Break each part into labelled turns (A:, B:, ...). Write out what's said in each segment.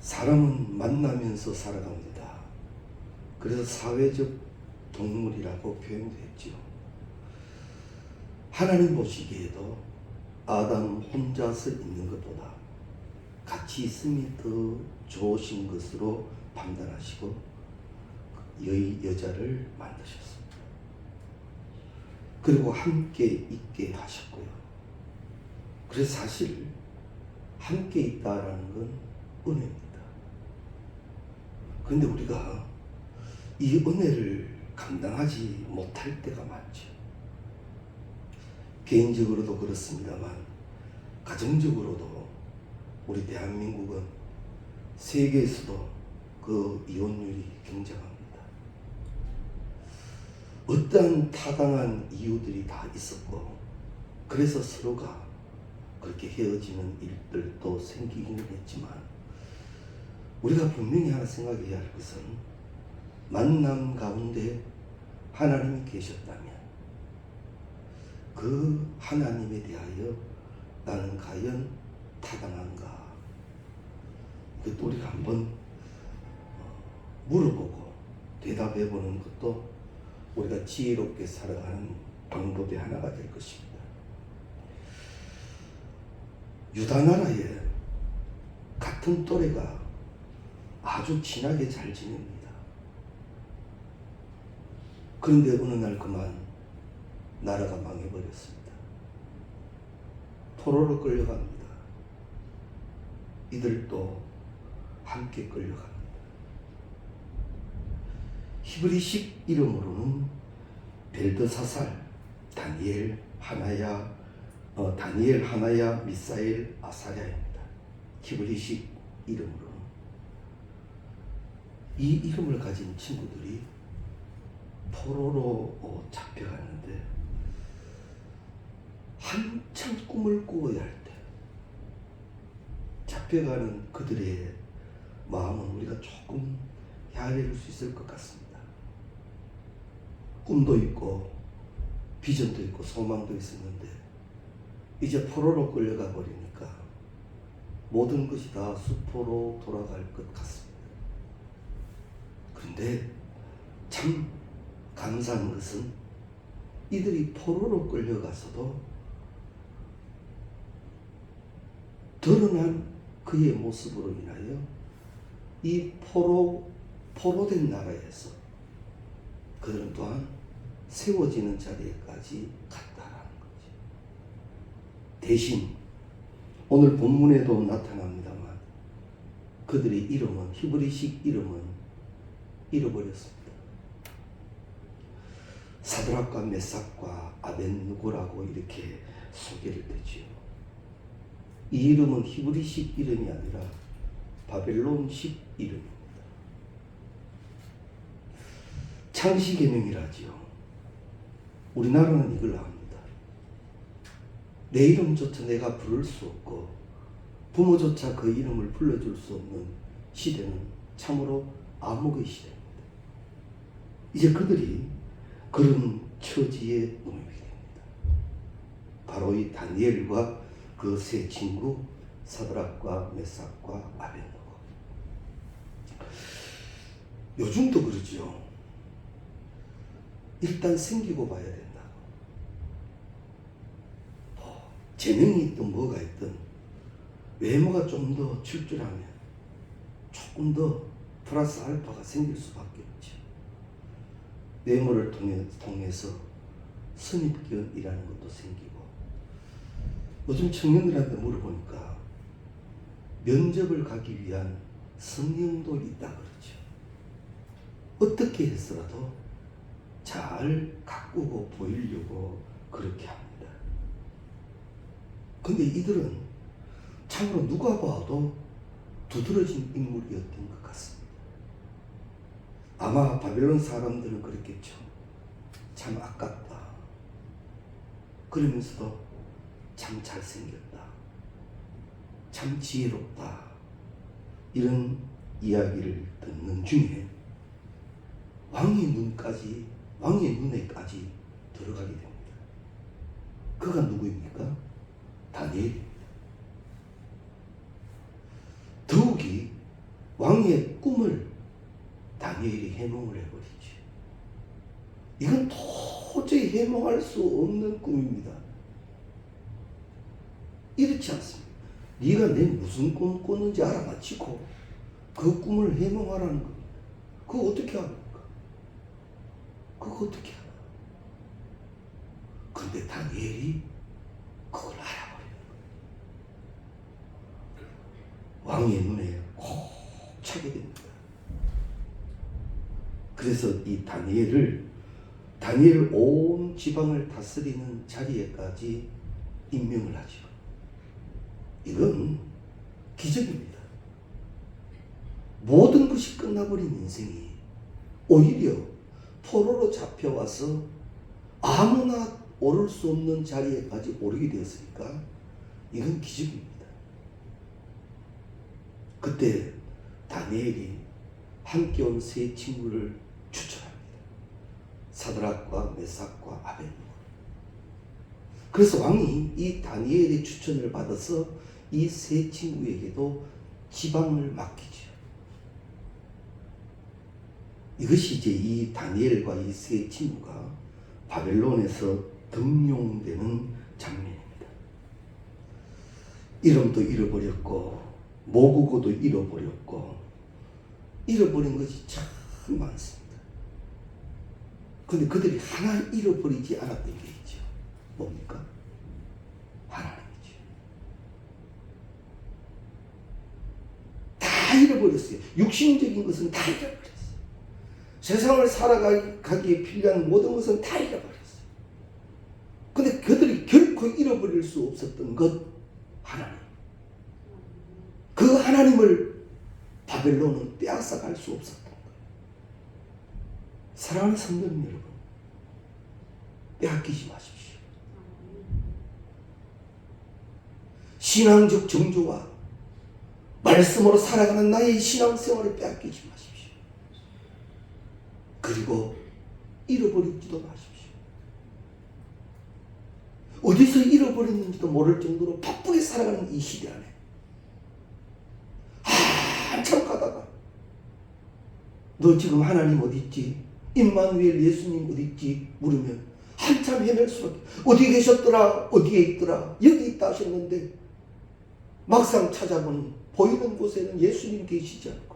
A: 사람은 만나면서 살아갑니다. 그래서 사회적 동물이라고 표현도 했지요. 하나님 보시기에도 아담 혼자서 있는 것보다 같이 있음이 더 좋으신 것으로 판단하시고 여자를 만드셨습니다. 그리고 함께 있게 하셨고요. 그래서 사실 함께 있다라는 건 은혜입니다. 그런데 우리가 이 은혜를 감당하지 못할 때가 많죠. 개인적으로도 그렇습니다만 가정적으로도 우리 대한민국은 세계에서도 그 이혼율이 굉장합니다. 어떠한 타당한 이유들이 다 있었고 그래서 서로가 그렇게 헤어지는 일들도 생기기는 했지만 우리가 분명히 하나 생각해야 할 것은 만남 가운데 하나님이 계셨다면 그 하나님에 대하여 나는 과연 타당한가? 그것도 우리가 한번 물어보고 대답해보는 것도 우리가 지혜롭게 살아가는 방법의 하나가 될 것입니다. 유다 나라에 같은 또래가 아주 친하게 잘 지냅니다. 그런데 어느 날 그만 나라가 망해버렸습니다. 포로로 끌려갑니다. 이들도 함께 끌려갑니다. 히브리식 이름으로는 벨드사살, 다니엘, 하나야, 미사엘, 아사랴입니다. 히브리식 이름으로는. 이 이름을 가진 친구들이 포로로 잡혀갔는데 한참 꿈을 꾸어야 할 때 잡혀가는 그들의 마음은 우리가 조금 헤아릴 수 있을 것 같습니다. 꿈도 있고 비전도 있고 소망도 있었는데 이제 포로로 끌려가 버리니까 모든 것이 다 수포로 돌아갈 것 같습니다. 그런데 참 감사한 것은 이들이 포로로 끌려가서도 드러난 그의 모습으로 인하여 이 포로된 나라에서 그들은 또한 세워지는 자리에까지 갔다라는 거지. 대신 오늘 본문에도 나타납니다만 그들의 이름은 히브리식 이름은 잃어버렸습니다. 사드락과 메삭과 아벤누고라고 이렇게 소개를 되지요. 이 이름은 히브리식 이름이 아니라 바벨론식 이름입니다. 창시계명이라지요. 우리나라는 이걸 압니다. 내 이름조차 내가 부를 수 없고 부모조차 그 이름을 불러줄 수 없는 시대는 참으로 암흑의 시대입니다. 이제 그들이 그런 처지에 놓이게 됩니다. 바로 이 다니엘과 그 세 친구 사드락과 메삭과 아벤누고. 요즘도 그러지요. 일단 생기고 봐야 된다. 재능이 있든 뭐가 있든 외모가 좀 더 출중하면 조금 더 플러스 알파가 생길 수밖에 없죠. 외모를 통해서 선입견이라는 것도 생기고 요즘 청년들한테 물어보니까 면접을 가기 위한 성형도 있다 그러죠. 어떻게 해서라도 잘 가꾸고 보이려고 그렇게 합니다. 근데 이들은 참으로 누가 봐도 두드러진 인물이었던 것 같습니다. 아마 바벨론 사람들은 그랬겠죠. 참 아깝다. 그러면서도 참 잘생겼다. 참 지혜롭다. 이런 이야기를 듣는 중에 왕의 눈에까지 들어가게 됩니다. 그가 누구입니까? 다니엘입니다. 더욱이 왕의 꿈을 다니엘이 해몽을 해버리지. 이건 도저히 해몽할 수 없는 꿈입니다. 이렇지 않습니다. 네가 내 무슨 꿈 꿨는지 알아맞히고 그 꿈을 해몽하라는 겁니다. 그거 어떻게 합니까? 그거 어떻게 하나? 근데 다니엘이 그걸 알아버리는 거예요. 왕의 눈에 콕 차게 됩니다. 그래서 이 다니엘을 온 지방을 다스리는 자리에까지 임명을 하죠. 이건 기적입니다. 모든 것이 끝나버린 인생이 오히려 포로로 잡혀와서 아무나 오를 수 없는 자리에까지 오르게 되었으니까 이건 기적입니다. 그때 다니엘이 함께 온 세 친구를 추천합니다. 사드락과 메삭과 아벳느고. 그래서 왕이 이 다니엘의 추천을 받아서 이 세 친구에게도 지방을 맡기죠. 이것이 이제 이 다니엘과 이 세 친구가 바벨론에서 등용되는 장면입니다. 이름도 잃어버렸고 모국어도 잃어버렸고 잃어버린 것이 참 많습니다. 근데 그들이 하나 잃어버리지 않았던 게 있죠. 뭡니까? 하나님이죠. 다 잃어버렸어요. 육신적인 것은 다 잃어버렸어요. 세상을 살아가기에 필요한 모든 것은 다 잃어버렸어요. 근데 그들이 결코 잃어버릴 수 없었던 것, 하나님. 그 하나님을 바벨론은 빼앗아갈 수 없었던 거예요. 사랑하는 성도님 여러분, 빼앗기지 마십시오. 신앙적 정조와 말씀으로 살아가는 나의 신앙생활을 빼앗기지 마십시오. 그리고 잃어버리지도 마십시오. 어디서 잃어버렸는지도 모를 정도로 바쁘게 살아가는 이 시대 안에 한참 가다가 너 지금 하나님 어디 있지? 임마누엘 예수님 어디 있지? 물으면 한참 헤맬 수밖에. 어디 계셨더라? 어디에 있더라? 여기 있다 하셨는데 막상 찾아보니 보이는 곳에는 예수님 계시지 않고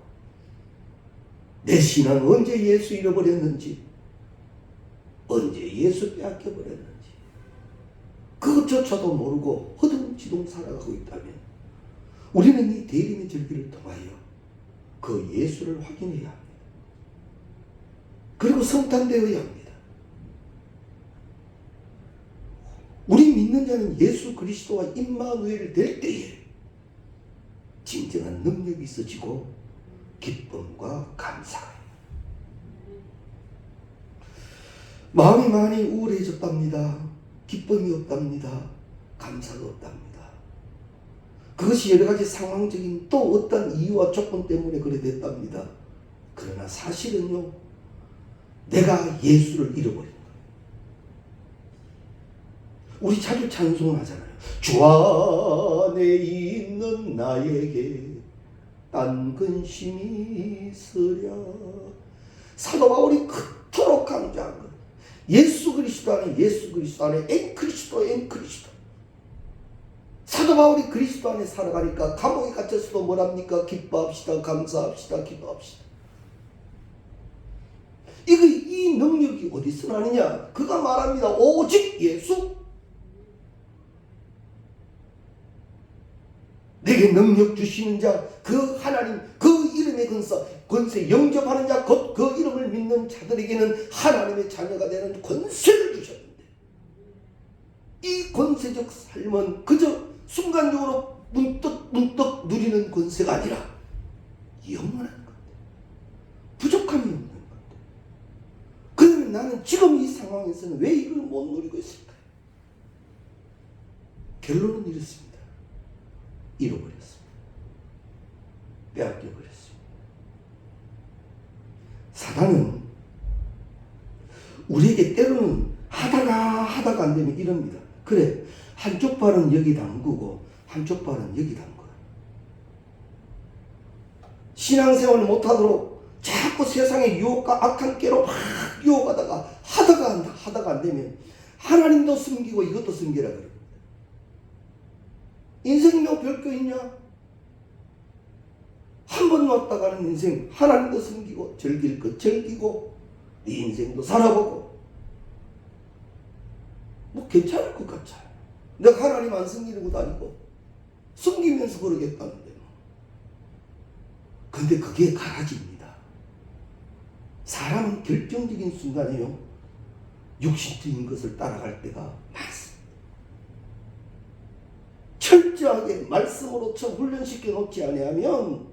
A: 내 신앙 언제 예수 잃어버렸는지, 언제 예수 빼앗겨버렸는지 그것조차도 모르고 허둥지둥 살아가고 있다면 우리는 이 대림의 절기를 통하여 그 예수를 확인해야 합니다. 그리고 성탄되어야 합니다. 우리 믿는 자는 예수 그리스도와 임마누엘 될 때에 진정한 능력이 있어지고 기쁨과 감사가. 마음이 많이 우울해졌답니다. 기쁨이 없답니다. 감사가 없답니다. 그것이 여러 가지 상황적인 또 어떤 이유와 조건 때문에 그래 됐답니다. 그러나 사실은요, 내가 예수를 잃어버린 거예요. 우리 자주 찬송을 하잖아요. 주 안에 있는 나에게 딴 근심이 있으랴. 사도 바울이 그토록 강조한 것. 예수 그리스도 안에, 예수 그리스도 안에, 엔 그리스도, 엔 그리스도. 사도 바울이 그리스도 안에 살아가니까 감옥에 갇혔어도 뭐랍니까? 기뻐합시다, 감사합시다, 기도합시다. 이 능력이 어디서 나느냐? 그가 말합니다. 오직 예수. 내게 능력 주시는 자, 그 하나님, 그 이름의 권세 영접하는 자, 곧 그 이름을 믿는 자들에게는 하나님의 자녀가 되는 권세를 주셨는데, 이 권세적 삶은 그저 순간적으로 문득 누리는 권세가 아니라 영원한 건데, 부족함이 없는 건데, 그러면 나는 지금 이 상황에서는 왜 이걸 못 누리고 있을까요? 결론은 이렇습니다. 잃어버렸습니다. 빼앗겨버렸습니다. 사단은 우리에게 때로는 하다가 안 되면 이럽니다. 그래, 한쪽 발은 여기 담그고 한쪽 발은 여기 담궈. 신앙생활을 못하도록 자꾸 세상의 유혹과 악한 깨로 막 유혹하다가 하다가 안 되면 하나님도 숨기고 이것도 숨기라 그래요. 인생이 뭐 별거 있냐? 한 번 왔다 가는 인생, 하나님도 숨기고 즐길 것 즐기고 네 인생도 살아보고 뭐 괜찮을 것 같잖아. 내가 하나님 안 숨기려고 다니고 숨기면서 그러겠다는데. 근데 그게 가라집니다. 사람은 결정적인 순간에요, 육신적인 것을 따라갈 때가 많습니다. 철저하게 말씀으로 훈련시켜 놓지 아니하면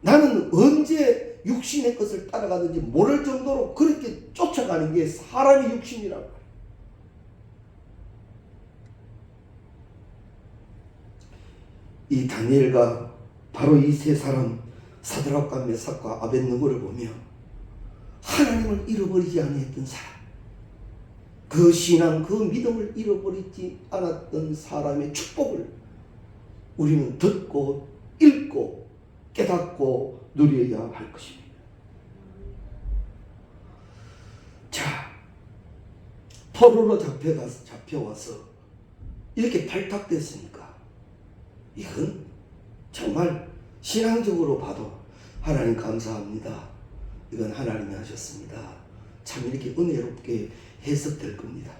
A: 나는 언제 육신의 것을 따라가든지 모를 정도로 그렇게 쫓아가는 게 사람의 육신이라고 해요. 이 다니엘과 바로 이 세 사람 사드락과 메삭과 아벳느고를 보며 하나님을 잃어버리지 아니했던 사람, 그 신앙, 그 믿음을 잃어버리지 않았던 사람의 축복을 우리는 듣고 읽고 깨닫고 누려야 할 것입니다. 자, 포로로 잡혀와서 이렇게 발탁됐으니까 이건 정말 신앙적으로 봐도 하나님 감사합니다. 이건 하나님이 하셨습니다. 참 이렇게 은혜롭게 해석될 겁니다.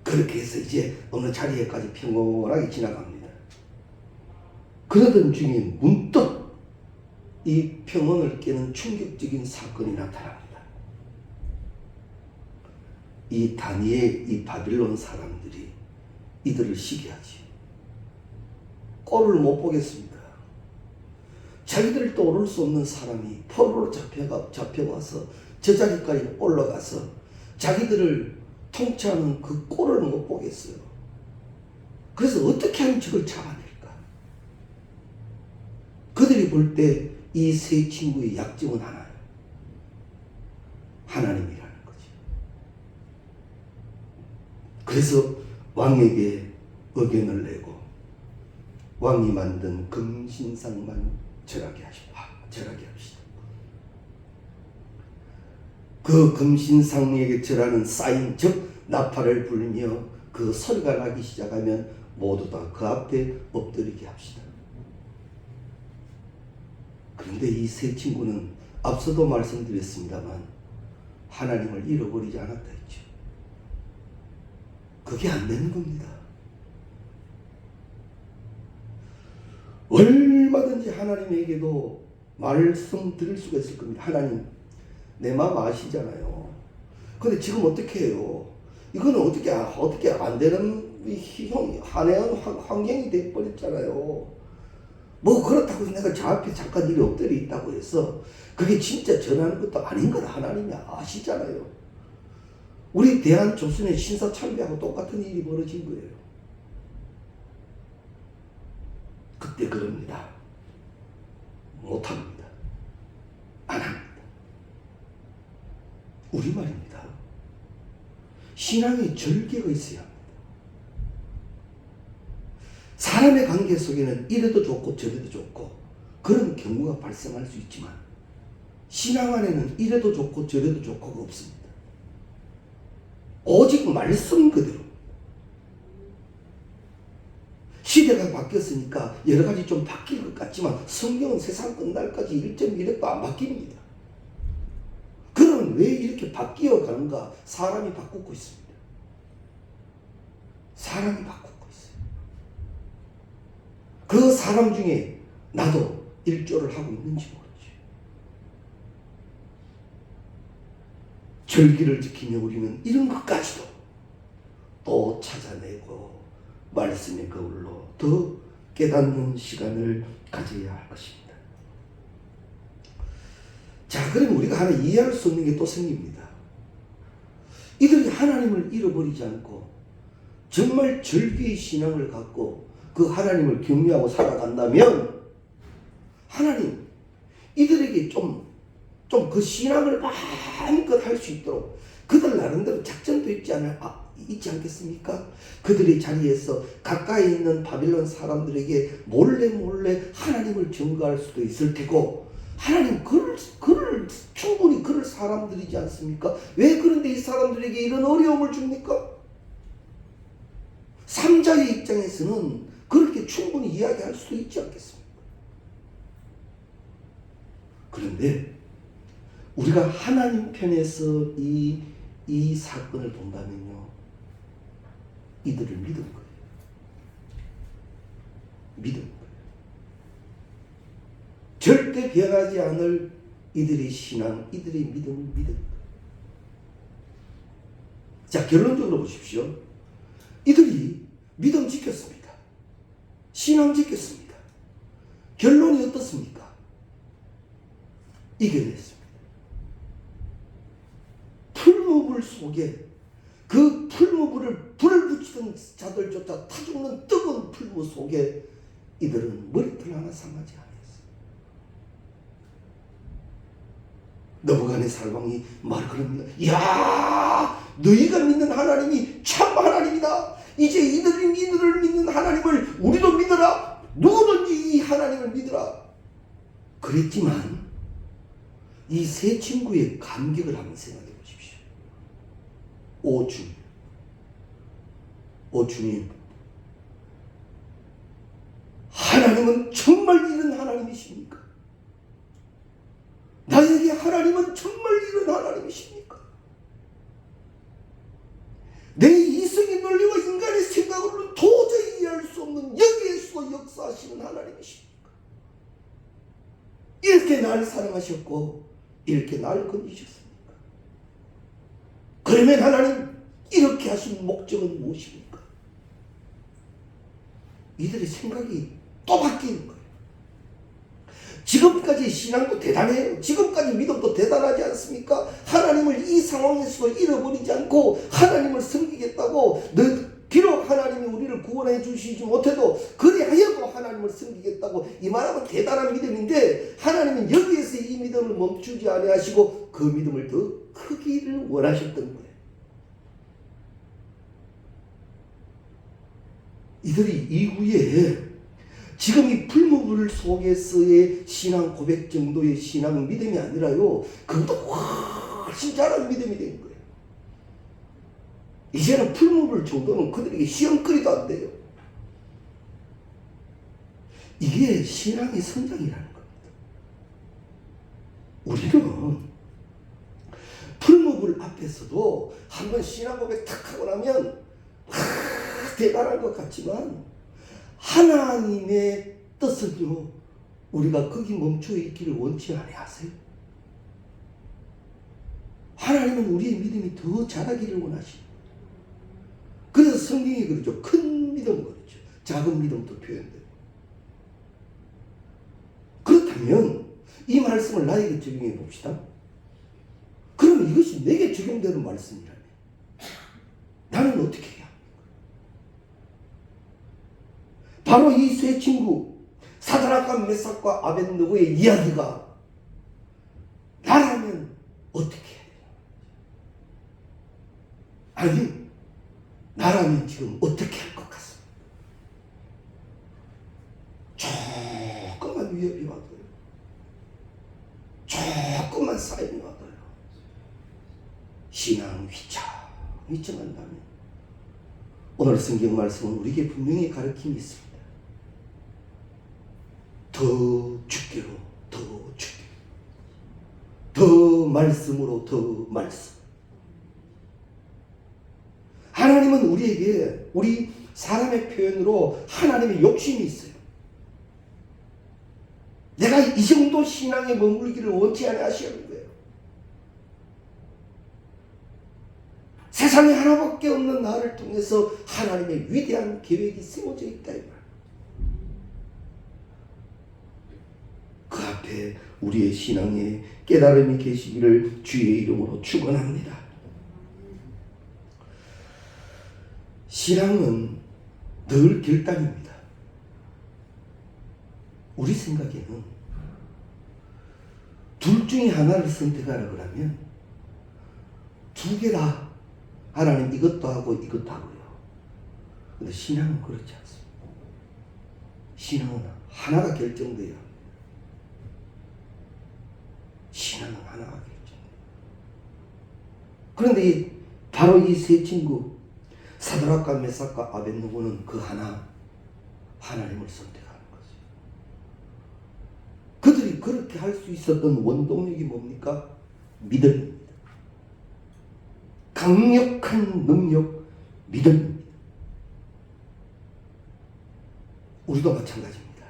A: 그렇게 해서 이제 어느 자리에까지 평온하게 지나갑니다. 그러던 중에 문득 이 평온을 깨는 충격적인 사건이 나타납니다. 이 다니엘, 이 바빌론 사람들이 이들을 시기하지. 꼴을 못 보겠습니다. 자기들도 오를 수 없는 사람이 포로로 잡혀와서 저 자리까지 올라가서 자기들을 통치하는 그 꼴을 못 보겠어요. 그래서 어떻게 하면 저걸 잡아낼까? 그들이 볼 때 이 세 친구의 약점은 하나예요. 하나님이라는 거지. 그래서 왕에게 의견을 내고 왕이 만든 금신상만 절하게 합시다. 그 금신상에게 절하는 사인, 즉 나팔을 불며 그 소리가 나기 시작하면 모두 다 그 앞에 엎드리게 합시다. 그런데 이 세 친구는 앞서도 말씀드렸습니다만 하나님을 잃어버리지 않았다 했죠. 그게 안 되는 겁니다. 얼마든지 하나님에게도 말씀드릴 수가 있을 겁니다. 하나님, 내 마음 아시잖아요. 근데 지금 어떻게 해요? 이거는 어떻게 안 되는 한해한 환경이 돼버렸잖아요. 뭐 그렇다고 내가 저 앞에 잠깐 일이 엎드려 있다고 해서 그게 진짜 전하는 것도 아닌 걸 하나님이 아시잖아요. 우리 대한조선의 신사참배하고 똑같은 일이 벌어진 거예요. 그때 그럽니다. 못합니다. 안 합니다. 우리말입니다. 신앙의 절개가 있어야 합니다. 사람의 관계 속에는 이래도 좋고 저래도 좋고 그런 경우가 발생할 수 있지만 신앙 안에는 이래도 좋고 저래도 좋고가 없습니다. 오직 말씀 그대로. 시대가 바뀌었으니까 여러 가지 좀 바뀔 것 같지만 성경은 세상 끝날까지 1.1획도 안 바뀝니다. 그럼 왜 이렇게 바뀌어 가는가? 사람이 바꾸고 있습니다. 사람이 바꾸고 있어요. 그 사람 중에 나도 일조를 하고 있는지 모르죠. 절기를 지키며 우리는 이런 것까지도 또 찾아내고 말씀의 거울로 더 깨닫는 시간을 가져야 할 것입니다. 자, 그럼 우리가 하나 이해할 수 없는 게 또 생깁니다. 이들이 하나님을 잃어버리지 않고 정말 절기의 신앙을 갖고 그 하나님을 경외하고 살아간다면 하나님 이들에게 좀 그 신앙을 마음껏 할 수 있도록 그들 나름대로 작전도 있지 있지 않겠습니까? 그들의 자리에서 가까이 있는 바빌론 사람들에게 몰래 하나님을 증거할 수도 있을 테고, 하나님 충분히 그럴 사람들이지 않습니까? 왜 그런데 이 사람들에게 이런 어려움을 줍니까? 삼자의 입장에서는 그렇게 충분히 이야기할 수도 있지 않겠습니까? 그런데 우리가 하나님 편에서 이 사건을 본다면요, 이들을 믿은 거예요. 믿은 거예요. 절대 변하지 않을 이들의 신앙, 이들의 믿음을 믿은 거예요. 자, 결론적으로 보십시오. 이들이 믿음 지켰습니다. 신앙 지켰습니다. 결론이 어떻습니까? 이겨냈습니다. 풀무불 속에 그 풀무불을 불을 붙이던 자들조차 타 죽는 뜨거운 풀무 속에 이들은 머리털 하나 상하지 않았어요. 느부갓네살 왕이 말을 합니다. 이야, 너희가 믿는 하나님이 참 하나님이다. 이제 이들을 믿는 하나님을 우리도 믿어라. 누구든지 이 하나님을 믿어라. 그랬지만 이 세 친구의 감격을 한번 생각해 보십시오. 오 주님, 하나님은 정말 이런 하나님이십니까? 나에게 하나님은 정말 이런 하나님이십니까? 내 이성의 논리와 인간의 생각으로는 도저히 이해할 수 없는 여기에서 역사하시는 하나님이십니까? 이렇게 날 사랑하셨고 이렇게 날 건지셨습니까? 그러면 하나님 이렇게 하신 목적은 무엇입니까? 이들의 생각이 또 바뀌는 거예요. 지금까지 신앙도 대단해요. 지금까지 믿음도 대단하지 않습니까? 하나님을 이 상황에서도 잃어버리지 않고 하나님을 섬기겠다고, 비록 하나님이 우리를 구원해 주시지 못해도 그리하여도 하나님을 섬기겠다고 이 말하면 대단한 믿음인데, 하나님은 여기에서 이 믿음을 멈추지 아니하시고 그 믿음을 더 크기를 원하셨던 거예요. 이들이 이후에 지금 이 풀무불 속에서의 신앙 고백 정도의 신앙 믿음이 아니라요, 그것도 훨씬 잘한 믿음이 된 거예요. 이제는 풀무불 정도는 그들에게 시험거리도 안 돼요. 이게 신앙의 성장이라는 겁니다. 우리는 풀무불 앞에서도 한번 신앙 고백 탁 하고 나면 대단한 것 같지만, 하나님의 뜻은요, 우리가 거기 멈춰 있기를 원치 아니하세요. 하나님은 우리의 믿음이 더 자라기를 원하시고, 그래서 성경이 그러죠. 큰 믿음 그러죠. 작은 믿음도 표현돼요. 그렇다면 이 말씀을 나에게 적용해 봅시다. 그럼 이것이 내게 적용되는 말씀이라면 나는 어떻게 해야 합니까? 바로 이 세 친구 사드락과 메삭과 아벳느고의 이야기가 나라면 어떻게 해야 돼요? 아니, 나라면 지금 어떻게 할 것 같습니다. 조금만 위협이 와도요, 조금만 싸움이 와도요, 신앙 휘청한다면 오늘 성경 말씀은 우리에게 분명히 가르침이 있습니다. 더 죽기로, 더 말씀으로, 더 말씀. 하나님은 우리에게, 우리 사람의 표현으로 하나님의 욕심이 있어요. 내가 이 정도 신앙에 머물기를 원치 않아 하시는 거예요. 세상에 하나밖에 없는 나를 통해서 하나님의 위대한 계획이 세워져 있다 이 말. 그 앞에 우리의 신앙에 깨달음이 계시기를 주의 이름으로 축원합니다. 신앙은 늘 결단입니다. 우리 생각에는 둘 중에 하나를 선택하라 그러면 두 개 다 하나님 이것도 하고 이것도 하고요. 근데 신앙은 그렇지 않습니다. 신앙은 하나가 결정돼야 합니다. 신앙은 하나가 결정돼요. 그런데 바로 이 세 친구 사드락과 메삭과 아벳느고는 그 하나님을 선택하는 거죠. 그들이 그렇게 할 수 있었던 원동력이 뭡니까? 믿음입니다. 강력한 능력, 믿음입니다. 우리도 마찬가지입니다.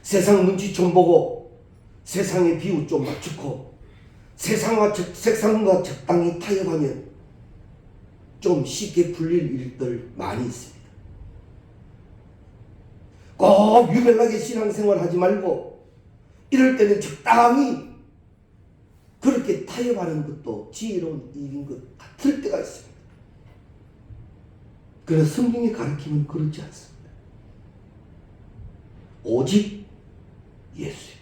A: 세상 눈치 좀 보고 세상의 비유 좀 맞추고 세상과 적당히 타협하면 좀 쉽게 풀릴 일들 많이 있습니다. 꼭 유별나게 신앙생활 하지 말고 이럴 때는 적당히 그렇게 타협하는 것도 지혜로운 일인 것 같을 때가 있습니다. 그래서 성경의 가르침은 그렇지 않습니다. 오직 예수예요.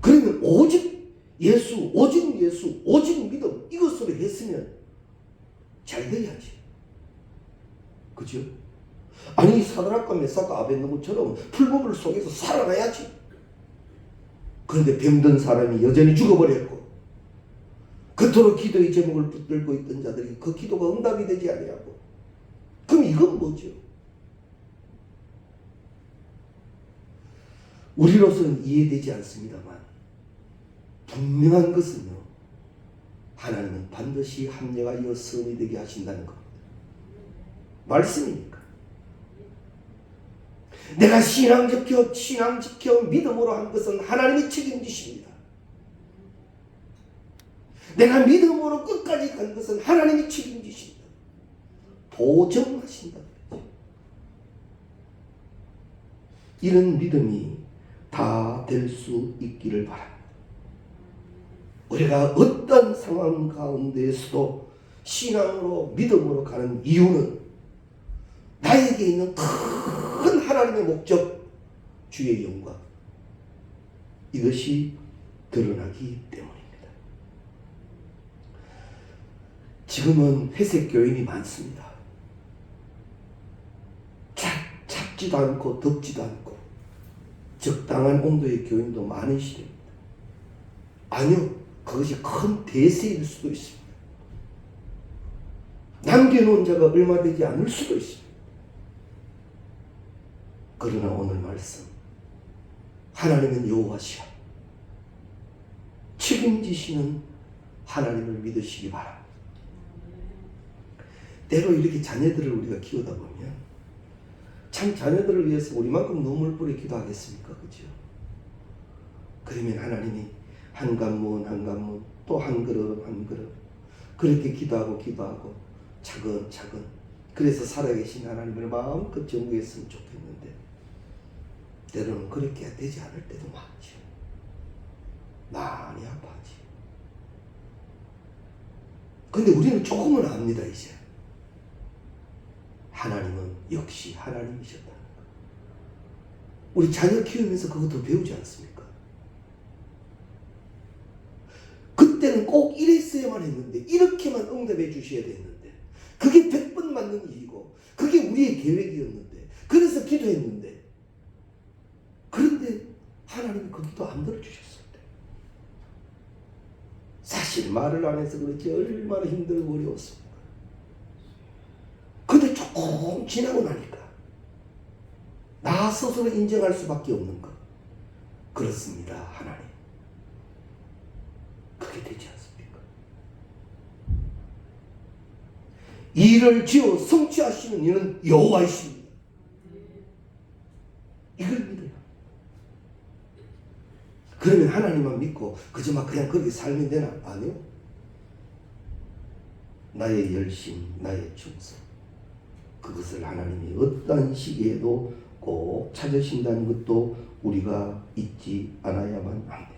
A: 그러면 오직 예수, 오직 믿음 이것으로 했으면 잘 돼야지. 그죠? 아니 사드락과 메삭과 아벳느고처럼 풀무불 속에서 살아가야지. 그런데 병든 사람이 여전히 죽어버렸고 그토록 기도의 제목을 붙들고 있던 자들이 그 기도가 응답이 되지 아니하고 그럼 이건 뭐죠? 우리로서는 이해되지 않습니다만 분명한 것은요, 하나님은 반드시 합력하여 선이 되게 하신다는 겁니다. 말씀이니까. 내가 신앙 지켜 믿음으로 한 것은 하나님이 책임지십니다. 내가 믿음으로 끝까지 간 것은 하나님이 책임지십니다. 보증하신다. 이런 믿음이 다 될 수 있기를 바랍니다. 우리가 어떤 상황 가운데에서도 신앙으로 믿음으로 가는 이유는 나에게 있는 큰 하나님의 목적, 주의 영광, 이것이 드러나기 때문입니다. 지금은 회색 교인이 많습니다. 찹지도 않고 덥지도 않고 적당한 온도의 교인도 많은 시대입니다. 아니요, 그것이 큰 대세일 수도 있습니다. 남겨놓은 자가 얼마 되지 않을 수도 있습니다. 그러나 오늘 말씀, 하나님은 여호와시라, 책임지시는 하나님을 믿으시기 바랍니다. 때로 이렇게 자녀들을 우리가 키우다 보면 참 자녀들을 위해서 우리만큼 눈물 뿌려 기도하겠습니까? 그죠? 그러면 하나님이 한 관문 한 관문 또 한 걸음 한 걸음 그렇게 기도하고 차근차근 그래서 살아계신 하나님을 마음껏 전구했으면 좋겠는데 때로는 그렇게 되지 않을 때도 많죠. 많이 아파하지. 근데 우리는 조금은 압니다. 이제 하나님은 역시 하나님이셨다는 거. 우리 자녀 키우면서 그것도 배우지 않습니까? 그때는 꼭 이랬어야만 했는데 이렇게만 응답해 주셔야 됐는데 그게 100번 맞는 일이고 그게 우리의 계획이었는데 그래서 기도했는데 그런데 하나님이 그 기도 안 들어주셨을 때 사실 말을 안 해서 그렇지 얼마나 힘들고 어려웠습니까? 근데 조금 지나고 나니까 나 스스로 인정할 수밖에 없는 것. 그렇습니다. 하나님. 그게 되지 않습니까? 일을 지어 성취하시는 이는 여호와이십니다. 이걸 믿어요. 그러면 하나님만 믿고 그저 막 그냥 그렇게 살면 되나? 아니요. 나의 열심, 나의 충성, 그것을 하나님이 어떤 시기에도 꼭 찾으신다는 것도 우리가 잊지 않아야만 합니다.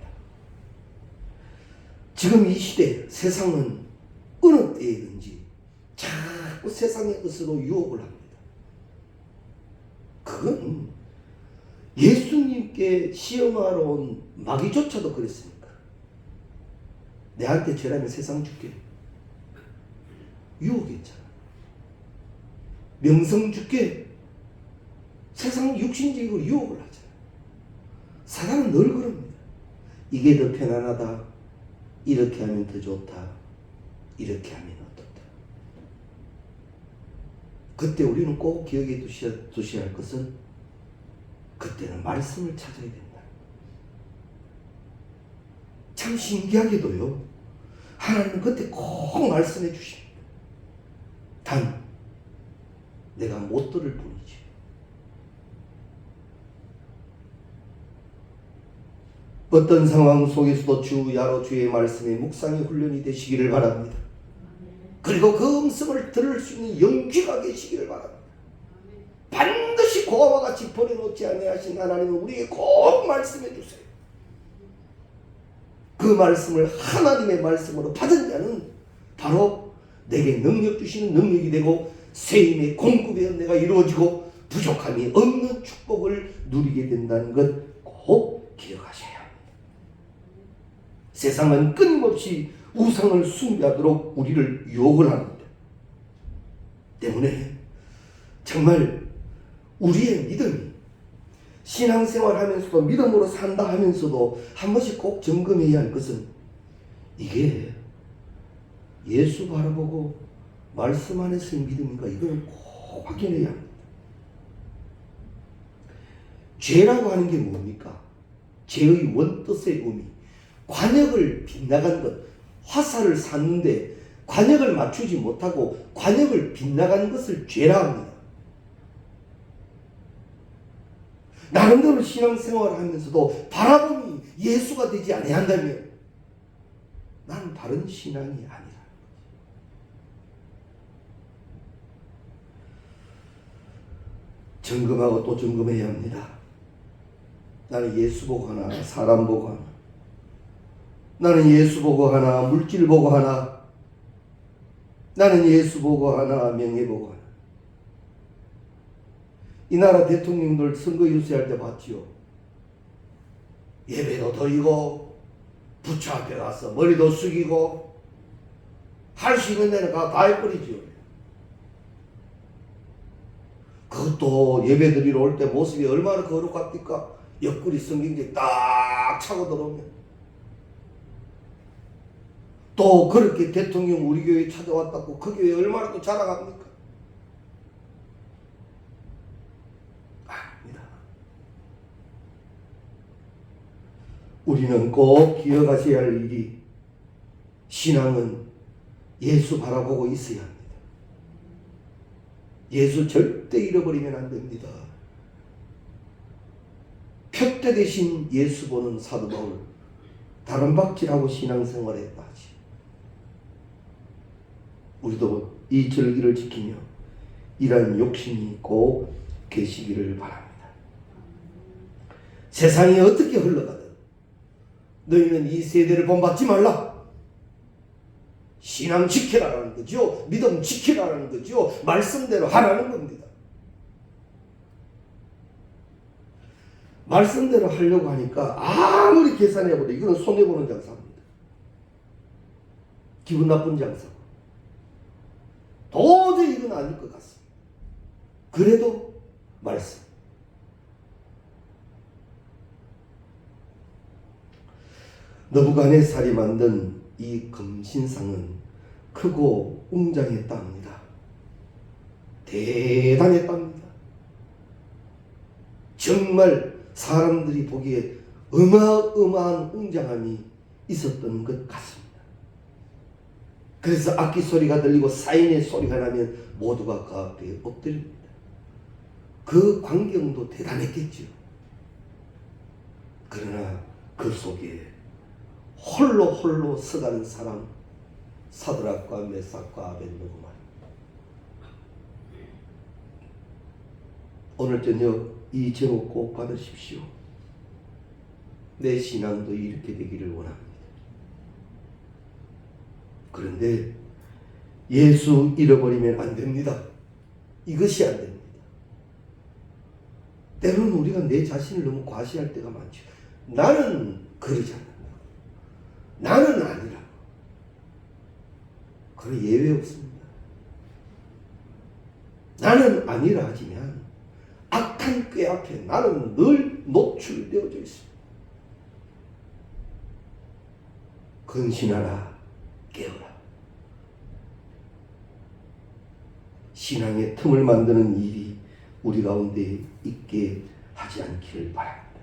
A: 지금 이 시대 세상은 어느 때이든지 자꾸 세상의 것으로 유혹을 합니다. 그건 예수님께 시험하러 온 마귀조차도 그랬습니까? 내한테 죄라면 세상 줄게. 유혹했잖아. 명성 줄게. 세상 육신적으로 유혹을 하잖아. 사단은 늘 그럽니다. 이게 더 편안하다. 이렇게 하면 더 좋다. 이렇게 하면 어떻다. 그때 우리는 꼭 기억해 두셔야 할 것은 그때는 말씀을 찾아야 된다. 참 신기하게도요. 하나님은 그때 꼭 말씀해 주십니다. 단 내가 못 들을 뿐이지. 어떤 상황 속에서도 주야로 주의 말씀의 묵상의 훈련이 되시기를 바랍니다. 그리고 그 음성을 들을 수 있는 용기가 계시기를 바랍니다. 반드시 고아와 같이 버려놓지 아니하신 하나님은 우리에게 꼭 말씀해 주세요. 그 말씀을 하나님의 말씀으로 받은 자는 바로 내게 능력 주시는 능력이 되고 새 힘의 공급의 은혜가 이루어지고 부족함이 없는 축복을 누리게 된다는 것 꼭 기억하셔야 합니다. 세상은 끊임없이 우상을 숭배하도록 우리를 유혹을 합니다. 때문에 정말 우리의 믿음이 신앙생활 하면서도 믿음으로 산다 하면서도 한 번씩 꼭 점검해야 할 것은 이게 예수 바라보고 말씀 안에서의 믿음인가 이걸 꼭 확인해야 합니다. 죄라고 하는 게 뭡니까? 죄의 원뜻의 의미. 관역을 빗나간 것. 화살을 쐈는데 관역을 맞추지 못하고 관역을 빗나간 것을 죄라 합니다. 나름대로 신앙생활을 하면서도 바라봄이 예수가 되지 아니한다면 나는 바른 신앙이 아니라. 점검하고 또 점검해야 합니다. 나는 예수 보고 하나, 사람 보고 하나. 나는 예수 보고 하나, 물질 보고 하나. 나는 예수 보고 하나, 명예 보고 하나. 이 나라 대통령들 선거 유세할 때 봤지요. 예배도 드리고 부처 앞에 가서 머리도 숙이고 할 수 있는 데는 다 해버리지요. 그것도 예배 드리러 올 때 모습이 얼마나 거룩합니까? 옆구리 성경책 딱 차고 들어오면. 또 그렇게 대통령 우리 교회에 찾아왔다고 그 교회 얼마나 또 자랑합니까? 아닙니다. 우리는 꼭 기억하셔야 할 일이 신앙은 예수 바라보고 있어야 합니다. 예수 절대 잃어버리면 안 됩니다. 표대 대신 예수 보는 사도 바울 다른 박질하고 신앙생활에 빠지. 우리도 이 절기를 지키며 이러한 욕심이 꼭 계시기를 바랍니다. 세상이 어떻게 흘러가든 너희는 이 세대를 본받지 말라. 신앙 지키라는 거죠. 믿음 지키라는 거죠. 말씀대로 하라는 겁니다. 말씀대로 하려고 하니까 아무리 계산해봐도 이거는 손해보는 장사입니다. 기분 나쁜 장사고. 도저히 이건 아닐 것 같습니다. 그래도 말씀. 느부갓네살이 만든 이 금신상은 크고 웅장했답니다. 대단했답니다. 정말 사람들이 보기에 어마어마한 웅장함이 있었던 것 같습니다. 그래서 악기 소리가 들리고 사인의 소리가 나면 모두가 그 앞에 엎드립니다. 그 광경도 대단했겠죠. 그러나 그 속에 홀로 서가는 사람, 사드락과 메삭과 아벳느고 말입니다. 오늘 저녁 이 제목 꼭 받으십시오. 내 신앙도 이렇게 되기를 원합니다. 그런데 예수 잃어버리면 안 됩니다. 이것이 안 됩니다. 때로는 우리가 내 자신을 너무 과시할 때가 많죠. 나는 그러지 않는다. 나는 아니라. 그런 예외 없습니다. 나는 아니라 하지만 악한 꾀 앞에 나는 늘 노출되어져 있습니다. 근신하라, 깨어라. 신앙의 틈을 만드는 일이 우리 가운데 있게 하지 않기를 바랍니다.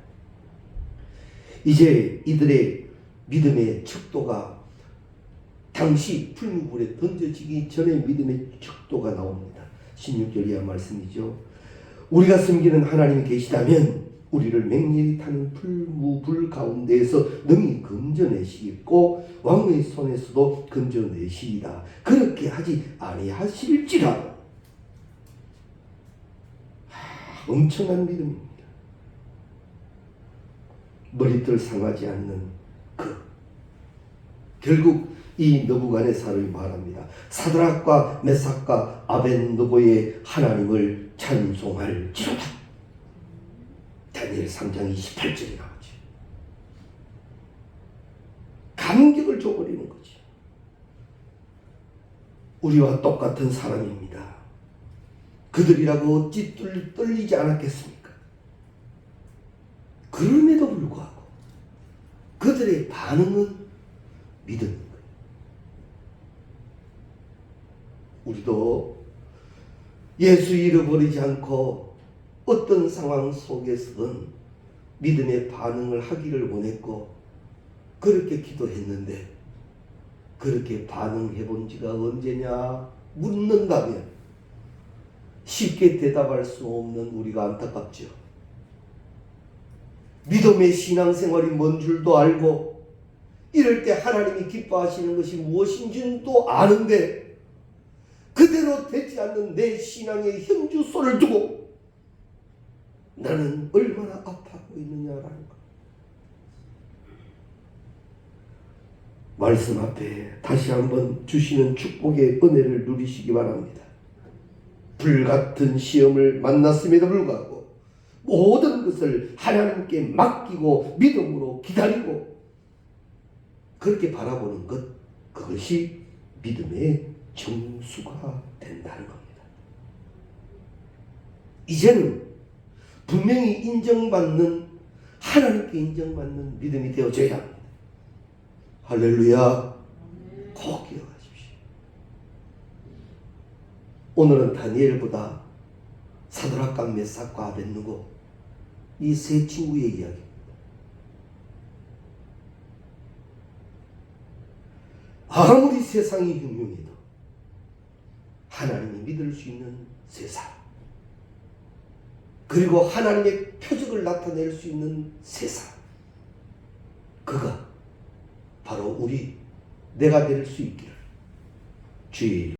A: 이제 이들의 믿음의 척도가 당시 풀무불에 던져지기 전에 믿음의 척도가 나옵니다. 16절 이하 말씀이죠. 우리가 섬기는 하나님이 계시다면 우리를 맹렬히 타는 풀무불 가운데에서 능히 건져내시겠고 왕의 손에서도 건져내시리다. 그렇게 하지 아니하실지라도. 엄청난 믿음입니다. 머리털 상하지 않는 결국 이 느부갓네살이 말합니다. 사드락과 메삭과 아벳느고의 하나님을 찬송할지로다. 다니엘 3장 28절에 나오죠. 감격을 줘버리는 거지. 우리와 똑같은 사람입니다. 그들이라고 어찌 떨리지 않았겠습니까? 그럼에도 불구하고 그들의 반응은 믿음인 거예요. 우리도 예수 잃어버리지 않고 어떤 상황 속에서든 믿음의 반응을 하기를 원했고 그렇게 기도했는데 그렇게 반응해 본 지가 언제냐 묻는다면 쉽게 대답할 수 없는 우리가 안타깝죠. 믿음의 신앙생활이 뭔 줄도 알고 이럴 때 하나님이 기뻐하시는 것이 무엇인 줄도 아는데 그대로 되지 않는 내 신앙의 현주소를 두고 나는 얼마나 아파하고 있느냐라는 것. 말씀 앞에 다시 한번 주시는 축복의 은혜를 누리시기 바랍니다. 불같은 시험을 만났음에도 불구하고 모든 것을 하나님께 맡기고 믿음으로 기다리고 그렇게 바라보는 것, 그것이 믿음의 정수가 된다는 겁니다. 이제는 분명히 인정받는, 하나님께 인정받는 믿음이 되어져야 합니다. 할렐루야. 꼭 기억하십시오. 오늘은 다니엘보다 사드락과 메삭과 아벳느고 이 세 친구의 이야기입니다. 아무리 세상이 흉흉해도 하나님이 믿을 수 있는 세 사람, 그리고 하나님의 표적을 나타낼 수 있는 세 사람, 그가 바로 내가 될 수 있기를 주의